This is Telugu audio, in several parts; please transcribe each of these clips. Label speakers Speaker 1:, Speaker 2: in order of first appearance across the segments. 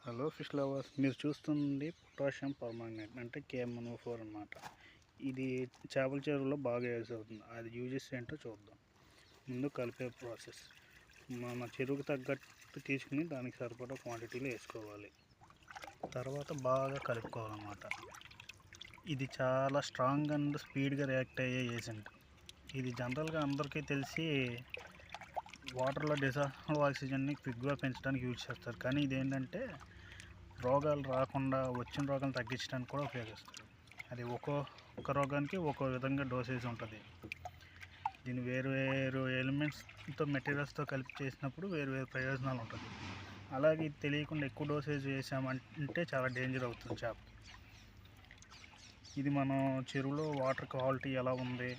Speaker 1: హలో ఫిష్ లవర్స్, మీరు చూస్తుంది పొటాషియం పర్మాంగనేట్ అంటే KMnO4 అన్నమాట. ఇది చేపల చెరువులో బాగా యూజ్ అవుతుంది. అది యూజెస్ ఏంటో చూద్దాం. ముందు కలిపే ప్రాసెస్. మన చెరువుకు తగ్గట్టు తీసుకుని దానికి సరిపడా క్వాంటిటీలో వేసుకోవాలి. తర్వాత బాగా కలుపుకోవాలన్నమాట. ఇది చాలా స్ట్రాంగ్ అండ్ స్పీడ్గా రియాక్ట్ అయ్యే ఏజెంట్. ఇది జనరల్గా అందరికీ తెలిసి వాటర్లో డిజాల్వ్ ఆక్సిజన్ని క్విక్గా పెంచడానికి యూజ్ చేస్తారు. కానీ ఇదేంటంటే రోగాలు రాకుండా వచ్చిన రోగాలు తగ్గించడానికి కూడా ఉపయోగిస్తారు. అది ఒక్కొక్క రోగానికి ఒక్కో విధంగా డోసేజ్ ఉంటుంది. దీన్ని వేరు వేరు ఎలిమెంట్స్తో మెటీరియల్స్తో కలిపి చేసినప్పుడు వేరు వేరు ప్రయోజనాలు ఉంటుంది. అలాగే ఇది తెలియకుండా ఎక్కువ డోసేజ్ వేసామంటే చాలా డేంజర్ అవుతుంది చేపకి. ఇది మనం చెరువులో వాటర్ క్వాలిటీ ఎలా ఉంది,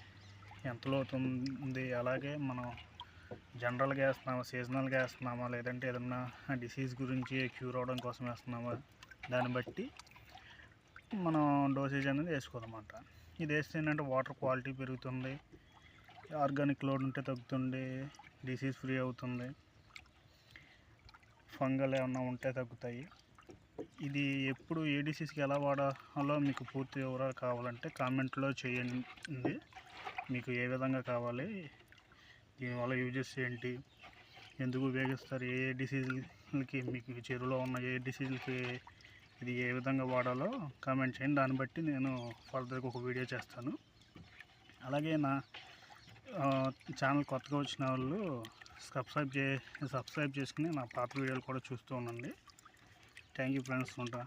Speaker 1: ఎంత లోతు ఉంది, అలాగే మనం జనరల్గా వేస్తున్నామా, సీజనల్గా వేస్తున్నామా, లేదంటే ఏదన్నా డిసీజ్ గురించి క్యూర్ అవడం కోసం వేస్తున్నామా, దాన్ని బట్టి మనం డోసేజ్ అనేది వేసుకోవాలన్నమాట. ఇది వేస్తే ఏంటంటే వాటర్ క్వాలిటీ పెరుగుతుంది, ఆర్గానిక్ లోడ్ ఉంటే తగ్గుతుంది, డిసీజ్ ఫ్రీ అవుతుంది, ఫంగల్ ఏమన్నా ఉంటే తగ్గుతాయి. ఇది ఎప్పుడు ఏ డిసీజ్కి ఎలా వాడాలో మీకు పూర్తి వివరాలు కావాలంటే కామెంట్లో చేయండి. మీకు ఏ విధంగా కావాలి, దీనివల్ల యూజెస్ ఏంటి, ఎందుకు ఉపయోగిస్తారు, ఏ డిసీజులకి, మీకు చెరువులో ఉన్న ఏ డిసీజులకి ఇది ఏ విధంగా వాడాలో కామెంట్ చేయండి. దాన్ని బట్టి నేను ఫర్దర్గా ఒక వీడియో చేస్తాను. అలాగే నా ఛానల్ కొత్తగా వచ్చిన వాళ్ళు సబ్స్క్రైబ్ చేసుకుని నా పాత వీడియోలు కూడా చూస్తూ ఉండండి. Thank you friends. ఉంటా.